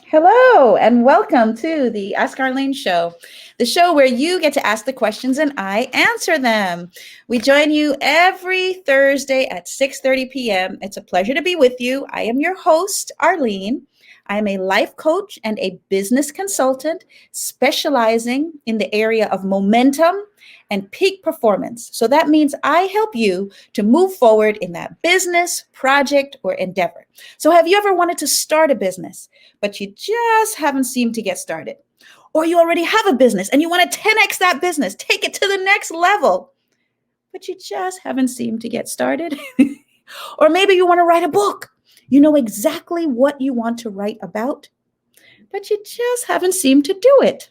Hello, and welcome to the Ask Arlene Show, the show where you get to ask the questions and I answer them. We join you every Thursday at 6:30 p.m. It's a pleasure to be with you. I am your host, Arlene. I am a life coach and a business consultant specializing in the area of momentum and peak performance. So that means I help you to move forward in that business, project, or endeavor. So have you ever wanted to start a business, but you just haven't seemed to get started? Or you already have a business and you want to 10x that business, take it to the next level, but you just haven't seemed to get started? Or maybe you want to write a book. You know exactly what you want to write about, but you just haven't seemed to do it.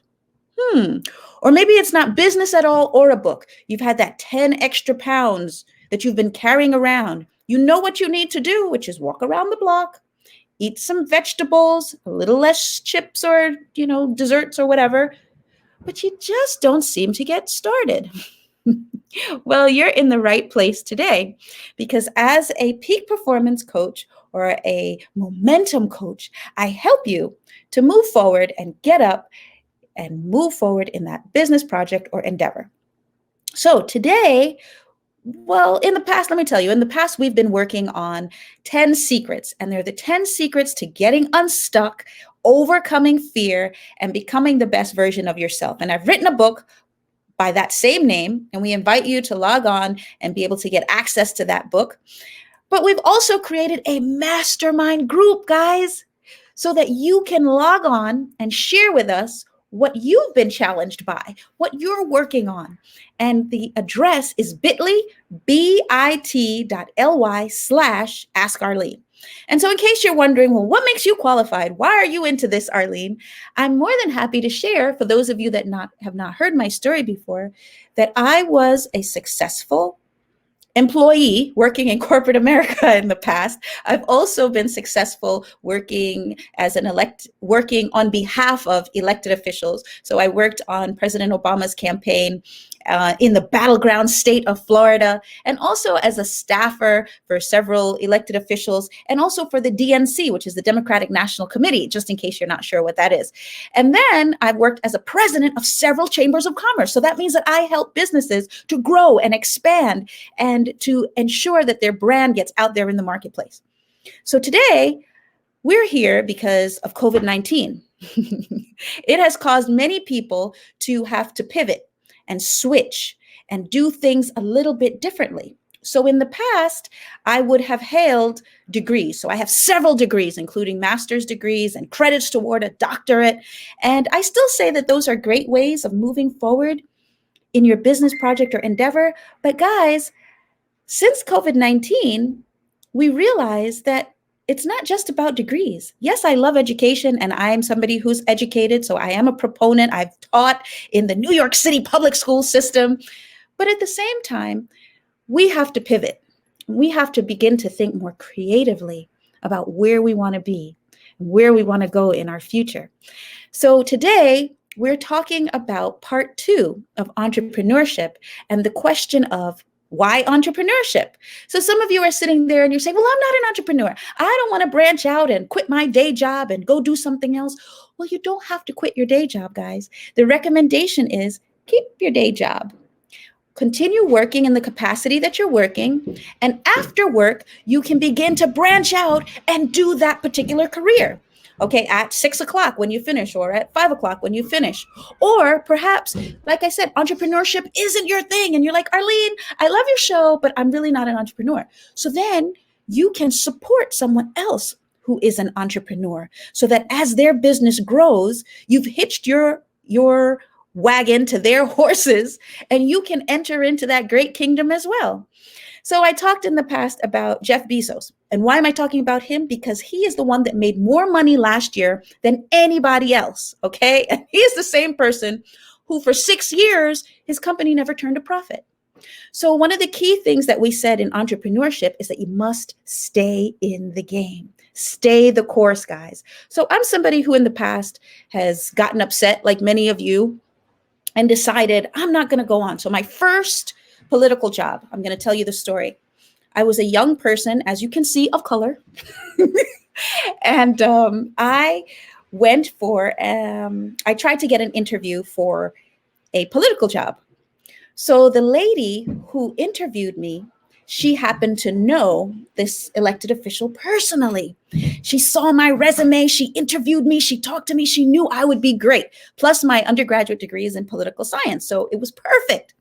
Or maybe it's not business at all or a book. You've had that 10 extra pounds that you've been carrying around. You know what you need to do, which is walk around the block, eat some vegetables, a little less chips or, desserts or whatever, but you just don't seem to get started. Well, you're in the right place today, because as a peak performance coach or a momentum coach, I help you to move forward and get up and move forward in that business project or endeavor. So today, in the past, let me tell you, in the past, we've been working on 10 secrets, and they're the 10 secrets to getting unstuck, overcoming fear, and becoming the best version of yourself. And I've written a book by that same name, and we invite you to log on and be able to get access to that book. But we've also created a mastermind group, guys, so that you can log on and share with us what you've been challenged by, what you're working on. And the address is bit.ly/Ask Arlene. And so in case you're wondering, well, what makes you qualified? Why are you into this, Arlene? I'm more than happy to share, for those of you that have not heard my story before, that I was a successful employee working in corporate America in the past. I've also been successful working working on behalf of elected officials. So I worked on President Obama's campaign in the battleground state of Florida, and also as a staffer for several elected officials, and also for the DNC, which is the Democratic National Committee, just in case you're not sure what that is. And then I've worked as a president of several chambers of commerce. So that means that I help businesses to grow and expand and to ensure that their brand gets out there in the marketplace. So today, we're here because of COVID-19. It has caused many people to have to pivot and switch and do things a little bit differently. So in the past, I would have held degrees. So I have several degrees, including master's degrees and credits toward a doctorate. And I still say that those are great ways of moving forward in your business project or endeavor. But guys, since COVID-19, we realized that it's not just about degrees. Yes, I love education, and I am somebody who's educated, so I am a proponent. I've taught in the New York City public school system. But at the same time, we have to pivot. We have to begin to think more creatively about where we want to be, where we want to go in our future. So today, we're talking about part 2 of entrepreneurship and the question of why entrepreneurship? So some of you are sitting there and you're saying, well, I'm not an entrepreneur. I don't want to branch out and quit my day job and go do something else. Well, you don't have to quit your day job, guys. The recommendation is keep your day job. Continue working in the capacity that you're working. And after work, you can begin to branch out and do that particular career. Okay, at 6 o'clock when you finish, or at 5 o'clock when you finish. Or perhaps, like I said, entrepreneurship isn't your thing. And you're like, Arlene, I love your show, but I'm really not an entrepreneur. So then you can support someone else who is an entrepreneur, so that as their business grows, you've hitched your wagon to their horses, and you can enter into that great kingdom as well. So I talked in the past about Jeff Bezos. And why am I talking about him? Because he is the one that made more money last year than anybody else, okay? And he is the same person who for 6 years, his company never turned a profit. So one of the key things that we said in entrepreneurship is that you must stay in the game. Stay the course, guys. So I'm somebody who in the past has gotten upset, like many of you, and decided I'm not going to go on. So my first political job, I'm going to tell you the story. I was a young person, as you can see, of color. And I I tried to get an interview for a political job. So the lady who interviewed me, she happened to know this elected official personally. She saw my resume, she interviewed me, she talked to me, she knew I would be great. Plus my undergraduate degree is in political science, so it was perfect.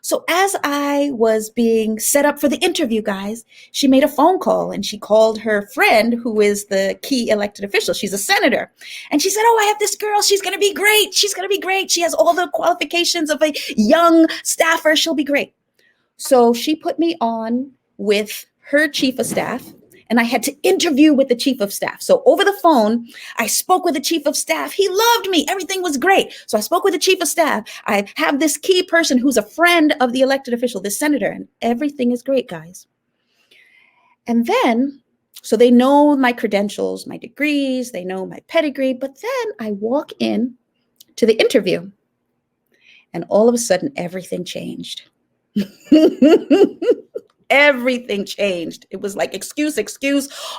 So as I was being set up for the interview, guys, she made a phone call and she called her friend who is the key elected official. She's a senator. And she said, oh, I have this girl. She's going to be great. She's going to be great. She has all the qualifications of a young staffer. She'll be great. So she put me on with her chief of staff. And I had to interview with the chief of staff. So over the phone, I spoke with the chief of staff. He loved me. Everything was great. So I spoke with the chief of staff. I have this key person who's a friend of the elected official, this senator, and everything is great, guys. And then, so they know my credentials, my degrees, they know my pedigree, but then I walk in to the interview and all of a sudden everything changed. Everything changed. It was like, excuse.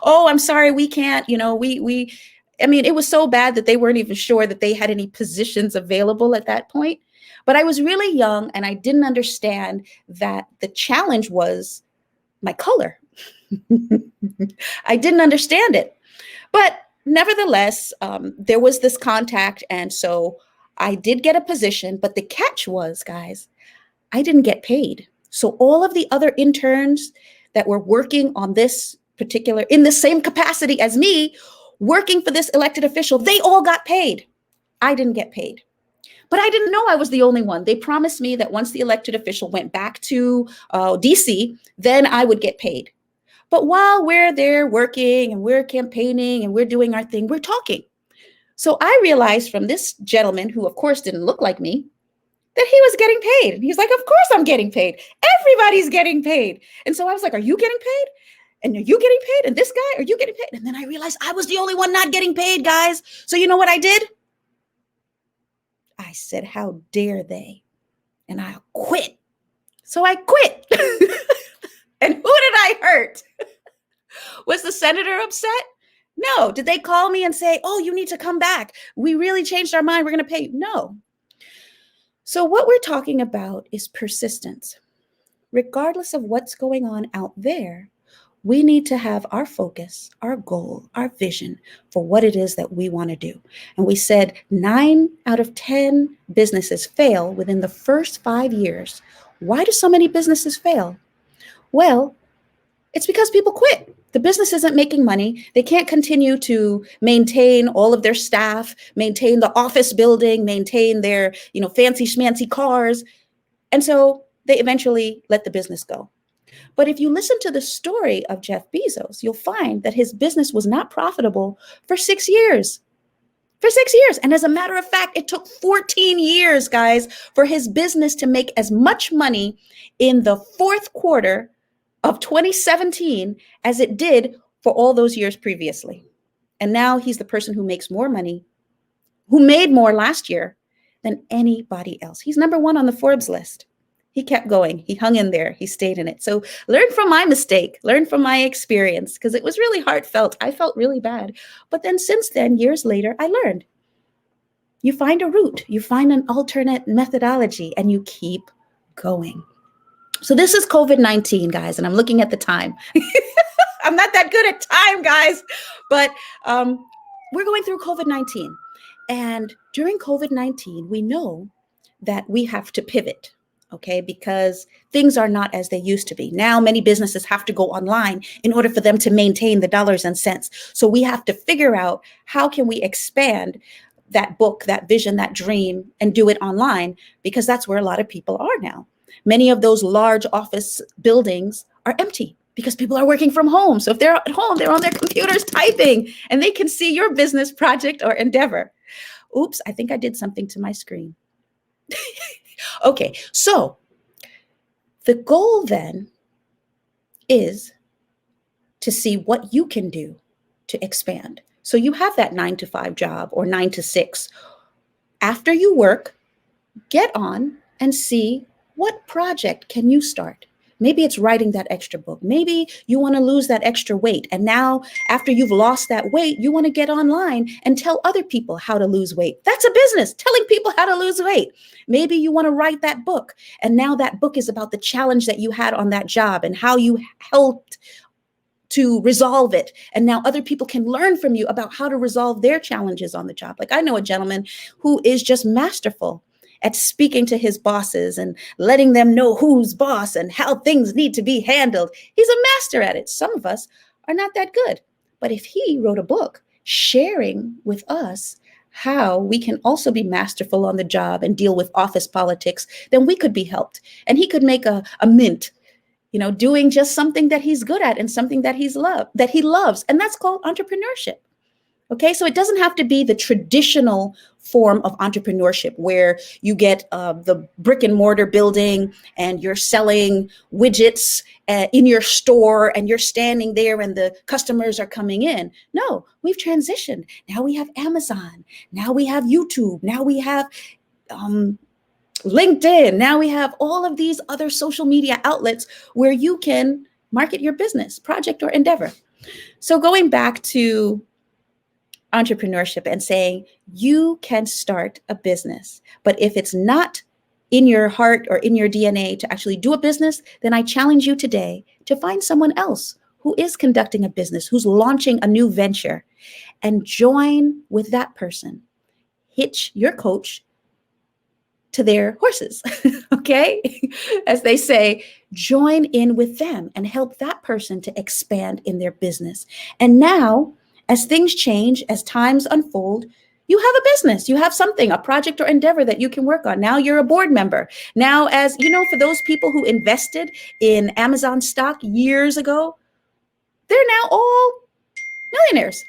Oh, I'm sorry, we can't, I mean, it was so bad that they weren't even sure that they had any positions available at that point. But I was really young and I didn't understand that the challenge was my color. I didn't understand it. But nevertheless, there was this contact. And so I did get a position. But the catch was, guys, I didn't get paid. So all of the other interns that were working on this particular, in the same capacity as me, working for this elected official, they all got paid. I didn't get paid. But I didn't know I was the only one. They promised me that once the elected official went back to DC, then I would get paid. But while we're there working and we're campaigning and we're doing our thing, we're talking. So I realized from this gentleman, who of course didn't look like me, that he was getting paid. And he's like, of course I'm getting paid. Everybody's getting paid. And so I was like, are you getting paid? And are you getting paid? And this guy, are you getting paid? And then I realized I was the only one not getting paid, guys. So you know what I did? I said, how dare they? And I quit. So I quit. And who did I hurt? Was the senator upset? No. Did they call me and say, oh, you need to come back? We really changed our mind. We're going to pay you. No. So what we're talking about is persistence. Regardless of what's going on out there, we need to have our focus, our goal, our vision for what it is that we want to do. And we said 9 out of 10 businesses fail within the first 5 years. Why do so many businesses fail? Well, it's because people quit. The business isn't making money. They can't continue to maintain all of their staff, maintain the office building, maintain their, fancy schmancy cars. And so they eventually let the business go. But if you listen to the story of Jeff Bezos, you'll find that his business was not profitable for 6 years. For 6 years. And as a matter of fact, it took 14 years, guys, for his business to make as much money in the fourth quarter of 2017 as it did for all those years previously. And now he's the person who makes more money, who made more last year than anybody else. He's number 1 on the Forbes list. He kept going. He hung in there. He stayed in it. So learn from my mistake, learn from my experience, because it was really heartfelt. I felt really bad. But then since then, years later, I learned. You find a route, you find an alternate methodology, and you keep going. So this is COVID-19, guys, and I'm looking at the time. I'm not that good at time, guys, but we're going through COVID-19. And during COVID-19, we know that we have to pivot, okay, because things are not as they used to be. Now, many businesses have to go online in order for them to maintain the dollars and cents. So we have to figure out how can we expand that book, that vision, that dream, and do it online, because that's where a lot of people are now. Many of those large office buildings are empty because people are working from home. So if they're at home, they're on their computers typing, and they can see your business project or endeavor. Oops, I think I did something to my screen. Okay, so the goal then is to see what you can do to expand. So you have that 9 to 5 job or 9 to 6. After you work, get on and see what project can you start? Maybe it's writing that extra book. Maybe you want to lose that extra weight. And now after you've lost that weight, you want to get online and tell other people how to lose weight. That's a business, telling people how to lose weight. Maybe you want to write that book. And now that book is about the challenge that you had on that job and how you helped to resolve it. And now other people can learn from you about how to resolve their challenges on the job. Like I know a gentleman who is just masterful at speaking to his bosses and letting them know who's boss and how things need to be handled. He's a master at it. Some of us are not that good. But if he wrote a book sharing with us how we can also be masterful on the job and deal with office politics, then we could be helped. And he could make a mint, doing just something that he's good at and something that he loves. And that's called entrepreneurship. Okay, so it doesn't have to be the traditional form of entrepreneurship where you get the brick and mortar building and you're selling widgets in your store and you're standing there and the customers are coming in. No, we've transitioned. Now we have Amazon. Now we have YouTube. Now we have LinkedIn. Now we have all of these other social media outlets where you can market your business, project, or endeavor. So going back to entrepreneurship and saying you can start a business, but if it's not in your heart or in your DNA to actually do a business, then I challenge you today to find someone else who is conducting a business, who's launching a new venture, and join with that person. Hitch your coach to their horses, okay? As they say, join in with them and help that person to expand in their business. And now, as things change, as times unfold, you have a business, you have something, a project or endeavor that you can work on. Now you're a board member. Now, as you know, for those people who invested in Amazon stock years ago, they're now all millionaires.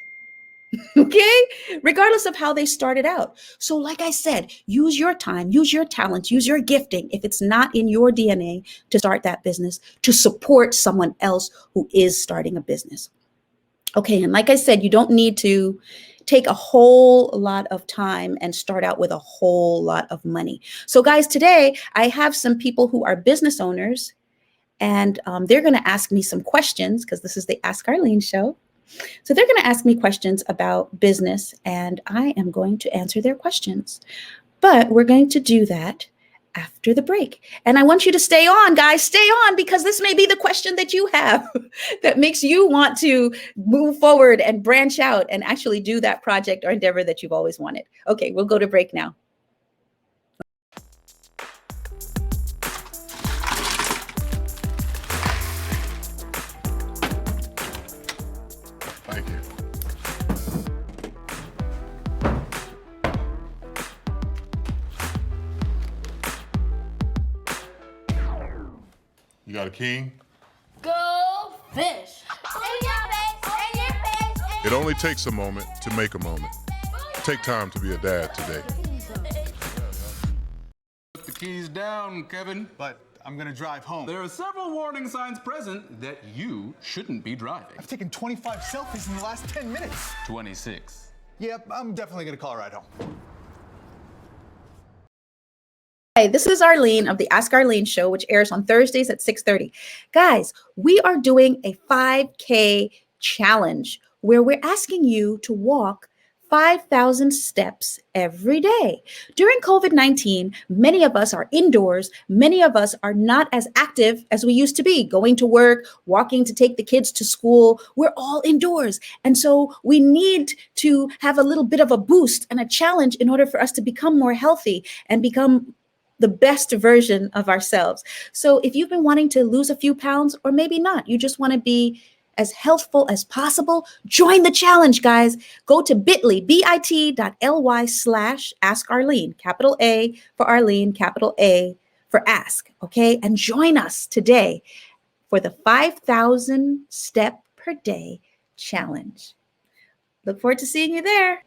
Okay, regardless of how they started out. So like I said, use your time, use your talents, use your gifting. If it's not in your DNA to start that business, to support someone else who is starting a business. Okay, and like I said, you don't need to take a whole lot of time and start out with a whole lot of money. So guys, today I have some people who are business owners and they're going to ask me some questions because this is the Ask Arlene Show. So they're going to ask me questions about business and I am going to answer their questions. But we're going to do that after the break. And I want you to stay on, guys, stay on, because this may be the question that you have that makes you want to move forward and branch out and actually do that project or endeavor that you've always wanted. Okay, we'll go to break now. Thank you. You got a king? Go fish. In your face, in your face. It only takes a moment to make a moment. Take time to be a dad today. Put the keys down, Kevin. But I'm gonna drive home. There are several warning signs present that you shouldn't be driving. I've taken 25 selfies in the last 10 minutes. 26. Yep, I'm definitely gonna call a ride home. Hey, this is Arlene of the Ask Arlene Show, which airs on Thursdays at 6:30. Guys, we are doing a 5K challenge where we're asking you to walk 5,000 steps every day. During COVID-19, many of us are indoors. Many of us are not as active as we used to be, going to work, walking to take the kids to school. We're all indoors. And so we need to have a little bit of a boost and a challenge in order for us to become more healthy and become the best version of ourselves. So if you've been wanting to lose a few pounds, or maybe not, you just want to be as healthful as possible, join the challenge, guys. Go to bit.ly/Ask Arlene, capital A for Arlene, capital A for Ask, okay? And join us today for the 5,000 step per day challenge. Look forward to seeing you there.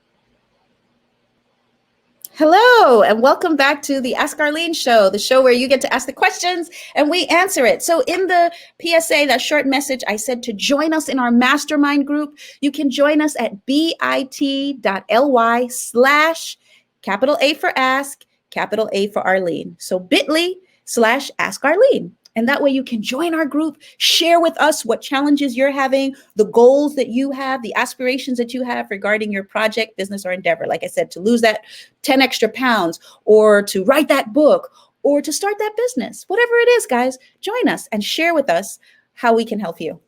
Hello, and welcome back to the Ask Arlene Show, the show where you get to ask the questions and we answer it. So in the PSA, that short message, I said to join us in our Mastermind group. You can join us at bit.ly/capital A for Ask, capital A for Arlene. So bit.ly/Ask Arlene. And that way you can join our group, share with us what challenges you're having, the goals that you have, the aspirations that you have regarding your project, business, or endeavor. Like I said, to lose that 10 extra pounds, or to write that book, or to start that business. Whatever it is, guys, join us and share with us how we can help you.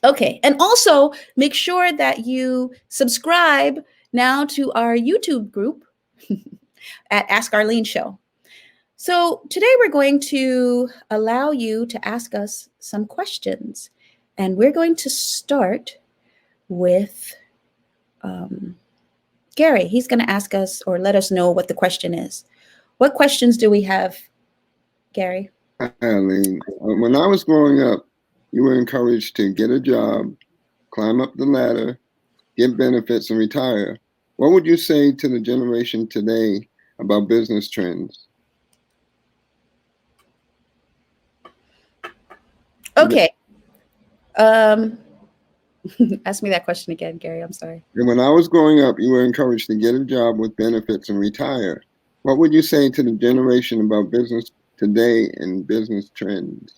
Okay, and also make sure that you subscribe now to our YouTube group at Ask Arlene Show. So today we're going to allow you to ask us some questions, and we're going to start with Gary. He's going to ask us or let us know what the question is. What questions do we have, Gary? Hi, Arlene. When I was growing up, you were encouraged to get a job, climb up the ladder, get benefits, and retire. What would you say to the generation today about business trends? Okay. Ask me that question again, Gary. I'm sorry. And when I was growing up, you were encouraged to get a job with benefits and retire. What would you say to the generation about business today and business trends?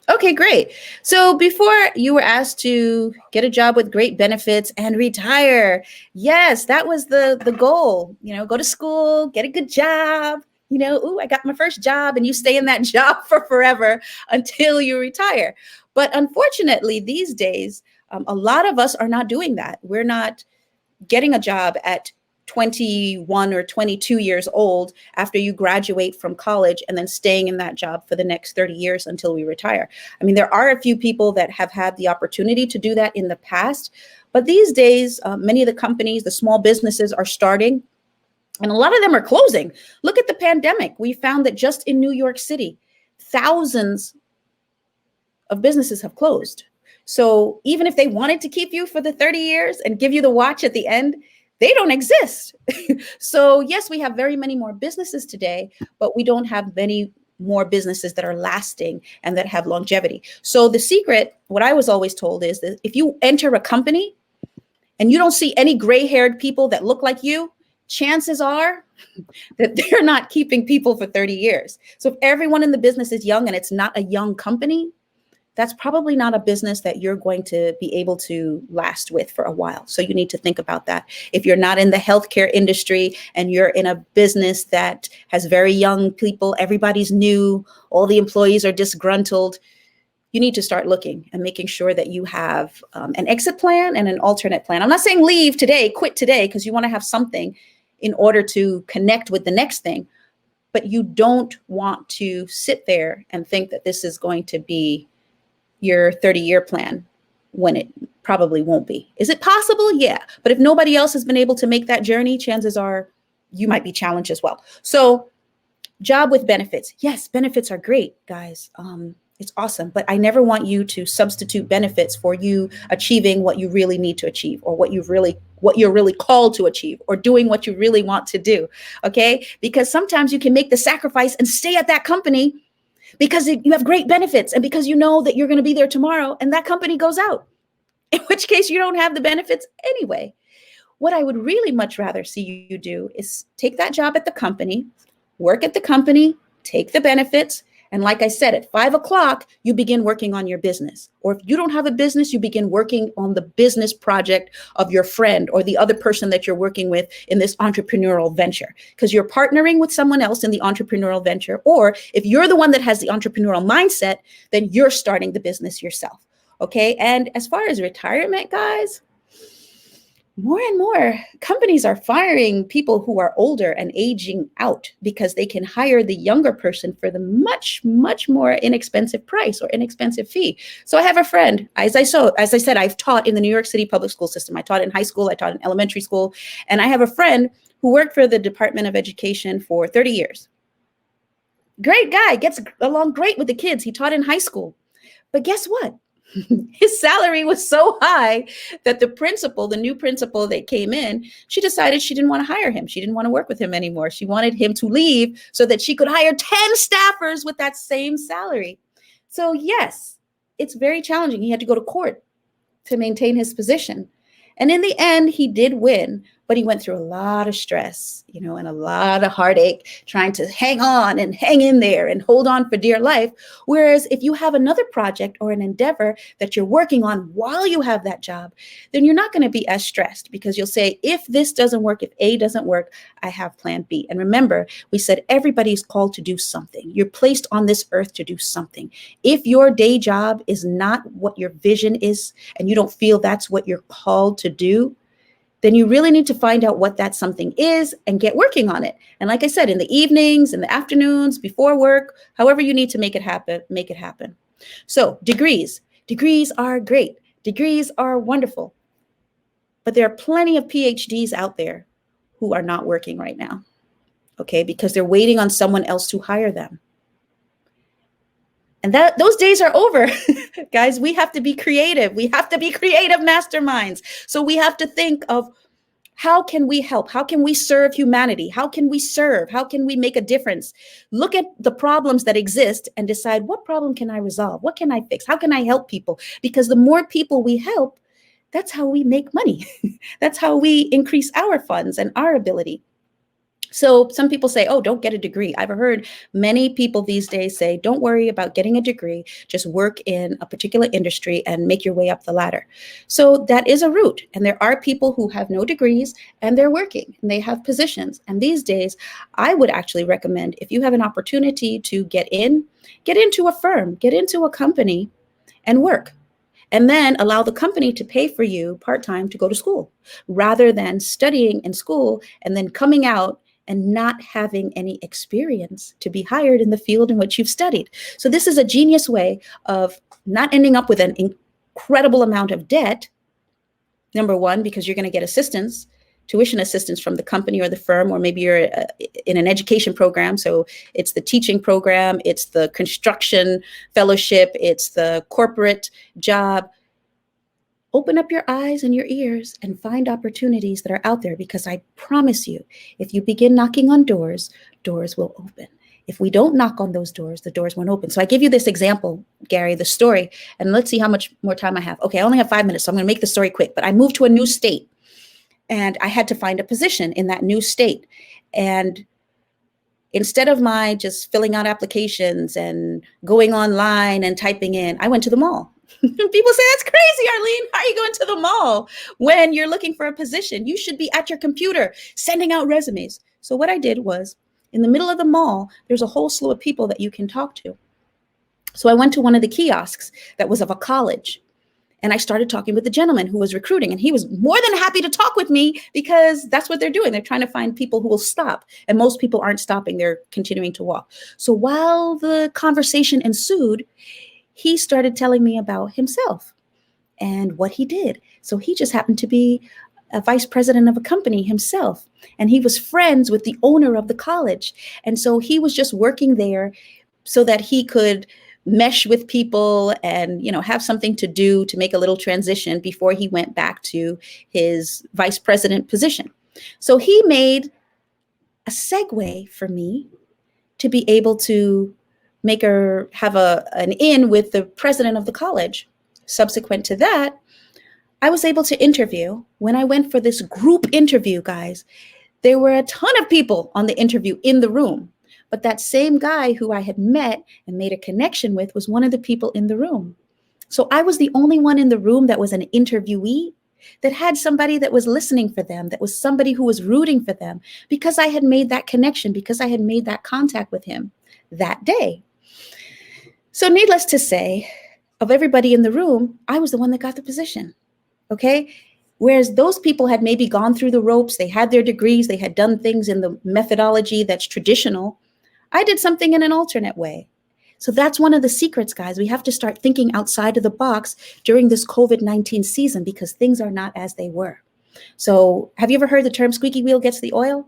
Okay, great. So before, you were asked to get a job with great benefits and retire. Yes, that was the goal. You know, go to school, get a good job. You know, ooh, I got my first job, and you stay in that job for forever until you retire. But unfortunately, these days, a lot of us are not doing that. We're not getting a job at 21 or 22 years old after you graduate from college and then staying in that job for the next 30 years until we retire. I mean, there are a few people that have had the opportunity to do that in the past, but these days, many of the companies, the small businesses are starting, and a lot of them are closing. Look at the pandemic. We found that just in New York City, thousands of businesses have closed. So even if they wanted to keep you for the 30 years and give you the watch at the end, they don't exist. So yes, we have very many more businesses today, but we don't have many more businesses that are lasting and that have longevity. So the secret, what I was always told, is that if you enter a company and you don't see any gray-haired people that look like you, chances are that they're not keeping people for 30 years. So if everyone in the business is young and it's not a young company, that's probably not a business that you're going to be able to last with for a while. So you need to think about that. If you're not in the healthcare industry and you're in a business that has very young people, everybody's new, all the employees are disgruntled, you need to start looking and making sure that you have an exit plan and an alternate plan. I'm not saying leave today, quit today, because you want to have something in order to connect with the next thing. But you don't want to sit there and think that this is going to be your 30-year plan when it probably won't be. Is it possible? Yeah. But if nobody else has been able to make that journey, chances are you might be challenged as well. So job with benefits. Yes, benefits are great, guys. It's awesome. But I never want you to substitute benefits for you achieving what you really need to achieve, or what you're really called to achieve, or doing what you really want to do. Okay? Because sometimes you can make the sacrifice and stay at that company because you have great benefits and because you know that you're going to be there tomorrow, and that company goes out, in which case you don't have the benefits anyway. What I would really much rather see you do is take that job at the company, work at the company, take the benefits. And like I said, at 5 o'clock, you begin working on your business. Or if you don't have a business, you begin working on the business project of your friend or the other person that you're working with in this entrepreneurial venture, because you're partnering with someone else in the entrepreneurial venture. Or if you're the one that has the entrepreneurial mindset, then you're starting the business yourself. Okay. And as far as retirement, guys, more and more companies are firing people who are older and aging out because they can hire the younger person for the much, much more inexpensive price or inexpensive fee. So I have a friend, as I said, I've taught in the New York City public school system. I taught in high school, I taught in elementary school, and I have a friend who worked for the Department of Education for 30 years. Great guy, gets along great with the kids. He taught in high school. But guess what? His salary was so high that the new principal that came in, she decided she didn't want to hire him. She didn't want to work with him anymore. She wanted him to leave so that she could hire 10 staffers with that same salary. So yes, it's very challenging. He had to go to court to maintain his position. And in the end, he did win. but he went through a lot of stress, and a lot of heartache trying to hang on and hang in there and hold on for dear life. Whereas if you have another project or an endeavor that you're working on while you have that job, then you're not going to be as stressed, because you'll say, if this doesn't work, if A doesn't work, I have plan B. And remember, we said everybody's called to do something. You're placed on this earth to do something. If your day job is not what your vision is, and you don't feel that's what you're called to do, then you really need to find out what that something is and get working on it. And like I said, in the evenings, in the afternoons, before work, however you need to make it happen, make it happen. So degrees are great. Degrees are wonderful. But there are plenty of PhDs out there who are not working right now, okay, because they're waiting on someone else to hire them. And those days are over. Guys, we have to be creative. We have to be creative masterminds. So we have to think of, how can we help? How can we serve humanity? How can we serve? How can we make a difference? Look at the problems that exist and decide, what problem can I resolve? What can I fix? How can I help people? Because the more people we help, that's how we make money. That's how we increase our funds and our ability. So some people say, oh, don't get a degree. I've heard many people these days say, don't worry about getting a degree, just work in a particular industry and make your way up the ladder. So that is a route. And there are people who have no degrees and they're working and they have positions. And these days, I would actually recommend, if you have an opportunity to get into a firm, get into a company and work. And then allow the company to pay for you part-time to go to school, rather than studying in school and then coming out and not having any experience to be hired in the field in which you've studied. So this is a genius way of not ending up with an incredible amount of debt, number one, because you're going to get assistance, tuition assistance from the company or the firm, or maybe you're in an education program. So it's the teaching program, it's the construction fellowship, it's the corporate job. Open up your eyes and your ears and find opportunities that are out there, because I promise you, if you begin knocking on doors, doors will open. If we don't knock on those doors, the doors won't open. So I give you this example, Gary, the story, and let's see how much more time I have. Okay, I only have 5 minutes, so I'm going to make the story quick. But I moved to a new state, and I had to find a position in that new state. And instead of my just filling out applications and going online and typing in, I went to the mall. People say, that's crazy, Arlene. How are you going to the mall when you're looking for a position? You should be at your computer sending out resumes. So what I did was, in the middle of the mall, there's a whole slew of people that you can talk to. So I went to one of the kiosks that was of a college, and I started talking with the gentleman who was recruiting, and he was more than happy to talk with me, because that's what they're doing. They're trying to find people who will stop, and most people aren't stopping. They're continuing to walk. So while the conversation ensued, he started telling me about himself and what he did. So he just happened to be a vice president of a company himself, and he was friends with the owner of the college. And so he was just working there so that he could mesh with people and, have something to do to make a little transition before he went back to his vice president position. So he made a segue for me to be able to have an in with the president of the college. Subsequent to that, I was able to interview. When I went for this group interview, guys, there were a ton of people on the interview in the room. But that same guy who I had met and made a connection with was one of the people in the room. So I was the only one in the room that was an interviewee, that had somebody that was listening for them, that was somebody who was rooting for them, because I had made that connection, because I had made that contact with him that day. So needless to say, of everybody in the room, I was the one that got the position, okay? Whereas those people had maybe gone through the ropes, they had their degrees, they had done things in the methodology that's traditional. I did something in an alternate way. So that's one of the secrets, guys. We have to start thinking outside of the box during this COVID-19 season, because things are not as they were. So have you ever heard the term squeaky wheel gets the oil?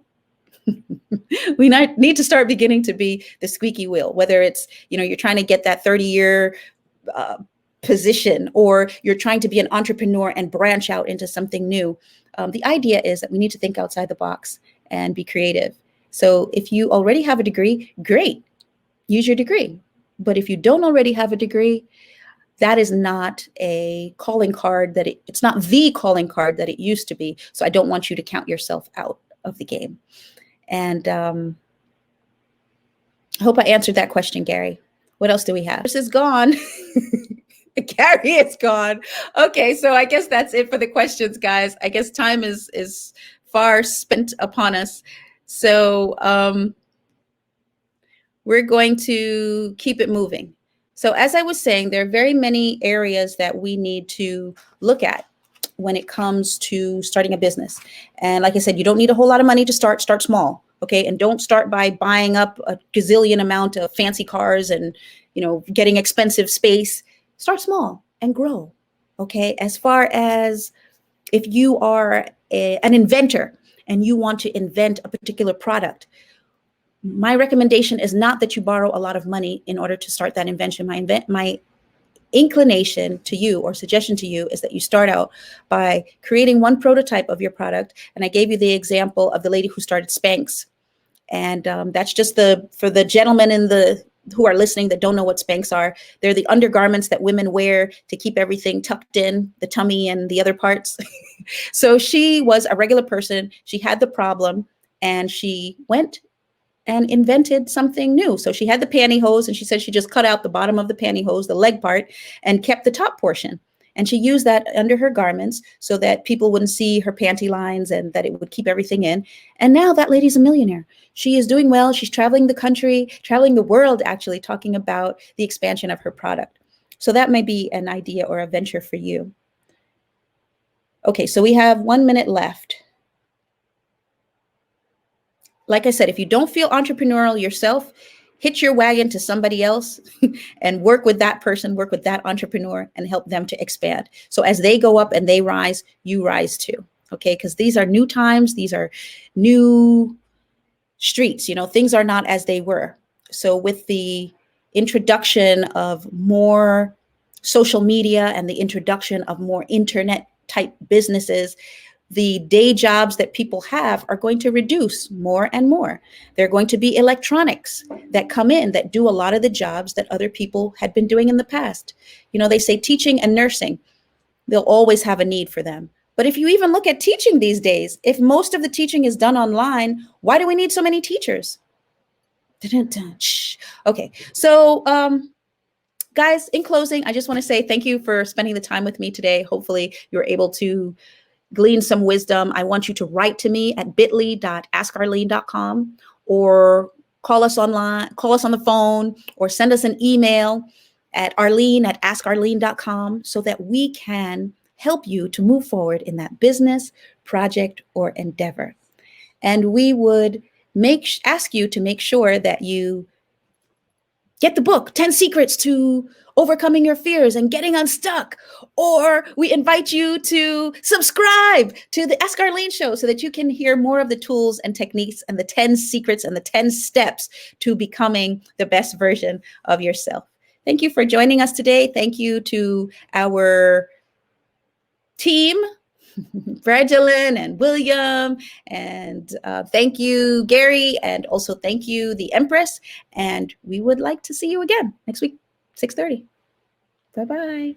We need to start beginning to be the squeaky wheel, whether it's, you're trying to get that 30-year position, or you're trying to be an entrepreneur and branch out into something new. The idea is that we need to think outside the box and be creative. So if you already have a degree, great, use your degree. But if you don't already have a degree, that is not a calling card it's not the calling card that it used to be. So I don't want you to count yourself out of the game. And I hope I answered that question, Gary. What else do we have? This is gone. Gary is gone. Okay, so I guess that's it for the questions, guys. I guess time is far spent upon us. So we're going to keep it moving. So as I was saying, there are very many areas that we need to look at when it comes to starting a business. And like I said, you don't need a whole lot of money to start small. Okay. And don't start by buying up a gazillion amount of fancy cars and, getting expensive space. Start small and grow. Okay. As far as if you are an inventor and you want to invent a particular product, my recommendation is not that you borrow a lot of money in order to start that invention. My inclination to you or suggestion to you is that you start out by creating one prototype of your product. And I gave you the example of the lady who started Spanx. And that's just for the gentlemen who are listening that don't know what Spanx are. They're the undergarments that women wear to keep everything tucked in, the tummy and the other parts. So she was a regular person. She had the problem and she went and invented something new. So she had the pantyhose and she said she just cut out the bottom of the pantyhose, the leg part, and kept the top portion. And she used that under her garments so that people wouldn't see her panty lines and that it would keep everything in. And now that lady's a millionaire. She is doing well. She's traveling the country, traveling the world, actually talking about the expansion of her product. So that may be an idea or a venture for you. Okay, so we have 1 minute left. Like I said, if you don't feel entrepreneurial yourself, hitch your wagon to somebody else and work with that person, work with that entrepreneur and help them to expand. So as they go up and they rise, you rise too. Okay, because these are new times. These are new streets. Things are not as they were. So with the introduction of more social media and the introduction of more internet type businesses, the day jobs that people have are going to reduce more and more. There are going to be electronics that come in that do a lot of the jobs that other people had been doing in the past. They say teaching and nursing, they'll always have a need for them. But if you even look at teaching these days, if most of the teaching is done online, why do we need so many teachers? Okay, so guys, in closing, I just want to say thank you for spending the time with me today. Hopefully you were able to glean some wisdom. I want you to write to me at bit.ly.askarlene.com or call us online, call us on the phone, or send us an email at arlene@askarlene.com so that we can help you to move forward in that business, project, or endeavor. And we would ask you to make sure that you get the book, 10 Secrets to Overcoming Your Fears and Getting Unstuck. Or we invite you to subscribe to the Ask Arlene Show so that you can hear more of the tools and techniques and the 10 secrets and the 10 steps to becoming the best version of yourself. Thank you for joining us today. Thank you to our team, Bradgelyn and William, and thank you, Gary, and also thank you, the Empress. And we would like to see you again next week, 6:30. Bye-bye.